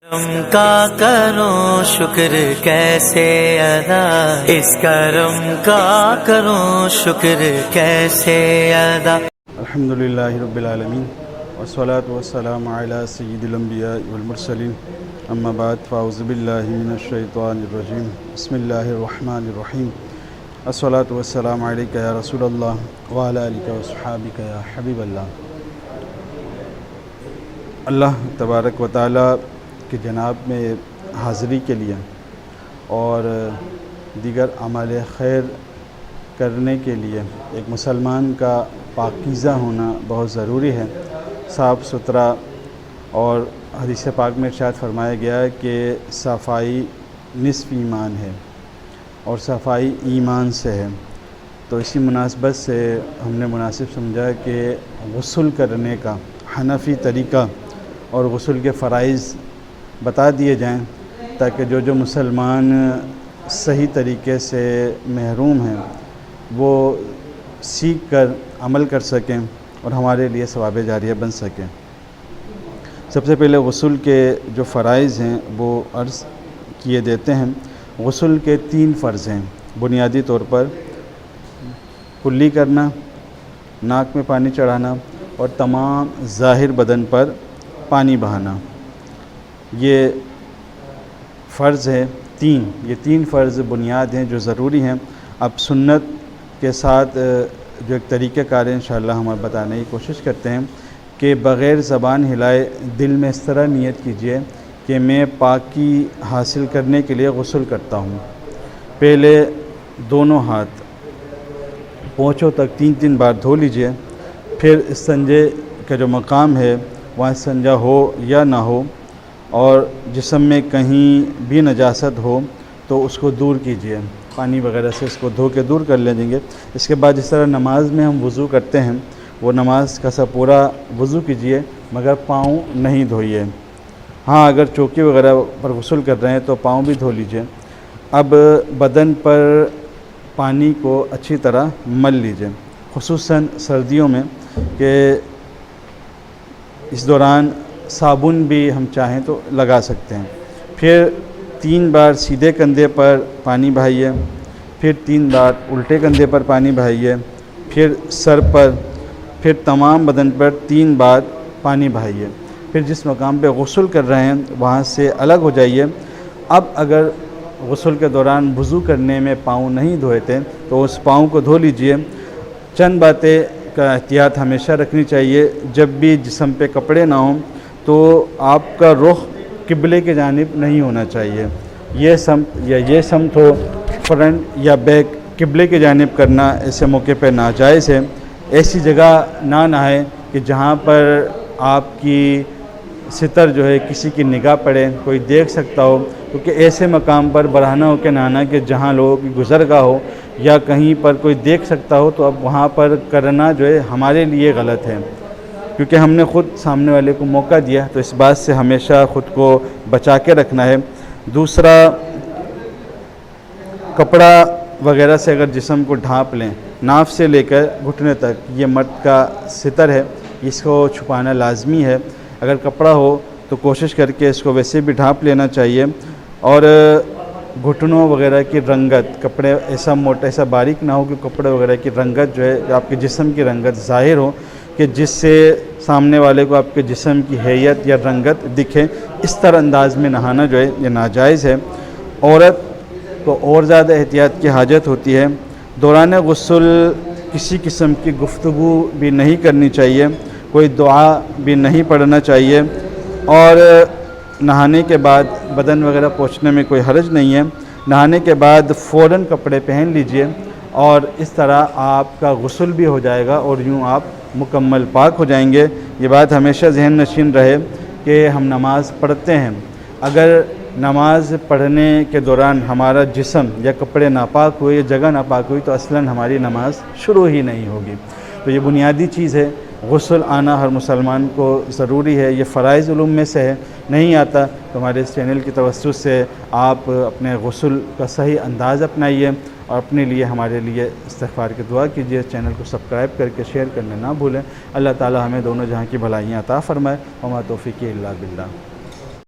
کرم کا کروں شکر کیسے ادا، اس کرم کا کروں شکر کیسے ادا۔ الحمدللہ رب العالمین والصلاة والسلام علی سید الانبیاء والمرسلین، اما بعد فاعوذ باللہ من الشیطان الرجیم، بسم اللہ الرحمن الرحیم، الصلاة والسلام علیکہ یا رسول اللہ وعلی آلہ وصحابہ یا حبیب اللہ۔ اللہ تبارک و تعالیٰ کہ جناب میں حاضری کے لیے اور دیگر اعمال خیر کرنے کے لیے ایک مسلمان کا پاکیزہ ہونا بہت ضروری ہے، صاف ستھرا، اور حدیث پاک میں ارشاد فرمایا گیا ہے کہ صفائی نصف ایمان ہے اور صفائی ایمان سے ہے۔ تو اسی مناسبت سے ہم نے مناسب سمجھا کہ غسل کرنے کا حنفی طریقہ اور غسل کے فرائض بتا دیے جائیں، تاکہ جو مسلمان صحیح طریقے سے محروم ہیں وہ سیکھ کر عمل کر سکیں اور ہمارے لیے ثواب جاریہ بن سکیں۔ سب سے پہلے غسل کے جو فرائض ہیں وہ عرض کیے دیتے ہیں۔ غسل کے 3 فرض ہیں بنیادی طور پر: کلی کرنا، ناک میں پانی چڑھانا، اور تمام ظاہر بدن پر پانی بہانا۔ یہ فرض ہے 3، یہ 3 فرض بنیاد ہیں جو ضروری ہیں۔ اب سنت کے ساتھ جو ایک طریقہ کار ہے انشاءاللہ ہم بتانے کی کوشش کرتے ہیں کہ بغیر زبان ہلائے دل میں اس طرح نیت کیجئے کہ میں پاکی حاصل کرنے کے لیے غسل کرتا ہوں۔ پہلے دونوں ہاتھ پونچھوں تک 3 بار دھو لیجئے، پھر استنجے کا جو مقام ہے وہاں استنجا ہو یا نہ ہو، اور جسم میں کہیں بھی نجاست ہو تو اس کو دور کیجئے، پانی وغیرہ سے اس کو دھو کے دور کر لیں گے۔ اس کے بعد جس طرح نماز میں ہم وضو کرتے ہیں وہ نماز کا سا پورا وضو کیجئے، مگر پاؤں نہیں دھوئیے۔ ہاں اگر چوکی وغیرہ پر غسل کر رہے ہیں تو پاؤں بھی دھو لیجئے۔ اب بدن پر پانی کو اچھی طرح مل لیجئے، خصوصاً سردیوں میں، کہ اس دوران صابن بھی ہم چاہیں تو لگا سکتے ہیں۔ پھر 3 بار سیدھے کندھے پر پانی بہائیے، پھر 3 بار الٹے کندھے پر پانی بہائیے، پھر سر پر، پھر تمام بدن پر 3 بار پانی بہائیے۔ پھر جس مقام پہ غسل کر رہے ہیں وہاں سے الگ ہو جائیے۔ اب اگر غسل کے دوران وضو کرنے میں پاؤں نہیں دھوئے تھے تو اس پاؤں کو دھو لیجئے۔ چند باتیں کا احتیاط ہمیشہ رکھنی چاہیے، جب بھی جسم پہ کپڑے نہ ہوں تو آپ کا رخ قبلے کی جانب نہیں ہونا چاہیے۔ یہ سمت یا یہ سمت ہو، فرنٹ یا بیک، قبلے کی جانب کرنا ایسے موقع پہ ناجائز ہے۔ ایسی جگہ نہ نہائیں کہ جہاں پر آپ کی ستر جو ہے کسی کی نگاہ پڑے، کوئی دیکھ سکتا ہو، کیونکہ ایسے مقام پر برہنہ ہو کے نہانا کہ جہاں لوگوں کی گزرگاہ ہو یا کہیں پر کوئی دیکھ سکتا ہو، تو اب وہاں پر کرنا جو ہے ہمارے لیے غلط ہے، کیونکہ ہم نے خود سامنے والے کو موقع دیا، تو اس بات سے ہمیشہ خود کو بچا کے رکھنا ہے۔ دوسرا، کپڑا وغیرہ سے اگر جسم کو ڈھانپ لیں، ناف سے لے کر گھٹنے تک، یہ مرد کا ستر ہے، اس کو چھپانا لازمی ہے۔ اگر کپڑا ہو تو کوشش کر کے اس کو ویسے بھی ڈھانپ لینا چاہیے، اور گھٹنوں وغیرہ کی رنگت، کپڑے ایسا موٹا ایسا باریک نہ ہو کہ کپڑے وغیرہ کی رنگت جو ہے آپ کے جسم کی رنگت ظاہر ہو، کہ جس سے سامنے والے کو آپ کے جسم کی حیت یا رنگت دکھے۔ اس طرح انداز میں نہانا جو ہے یہ ناجائز ہے۔ عورت کو اور زیادہ احتیاط کی حاجت ہوتی ہے۔ دوران غسل کسی قسم کی گفتگو بھی نہیں کرنی چاہیے، کوئی دعا بھی نہیں پڑھنا چاہیے، اور نہانے کے بعد بدن وغیرہ پوچھنے میں کوئی حرج نہیں ہے۔ نہانے کے بعد فوراً کپڑے پہن لیجئے، اور اس طرح آپ کا غسل بھی ہو جائے گا اور یوں آپ مکمل پاک ہو جائیں گے۔ یہ بات ہمیشہ ذہن نشین رہے کہ ہم نماز پڑھتے ہیں، اگر نماز پڑھنے کے دوران ہمارا جسم یا کپڑے ناپاک ہوئے یا جگہ ناپاک ہوئی تو اصلاً ہماری نماز شروع ہی نہیں ہوگی۔ تو یہ بنیادی چیز ہے، غسل آنا ہر مسلمان کو ضروری ہے، یہ فرائض علوم میں سے ہے۔ نہیں آتا تو ہمارے اس چینل کی توسط سے آپ اپنے غسل کا صحیح انداز اپنائیے، اور اپنے لیے ہمارے لیے استغفار کی دعا کیجیے۔ چینل کو سبسکرائب کر کے شیئر کرنا نہ بھولیں۔ اللہ تعالی ہمیں دونوں جہاں کی بھلائیاں عطا فرمائے۔ وما توفیقی الا باللہ۔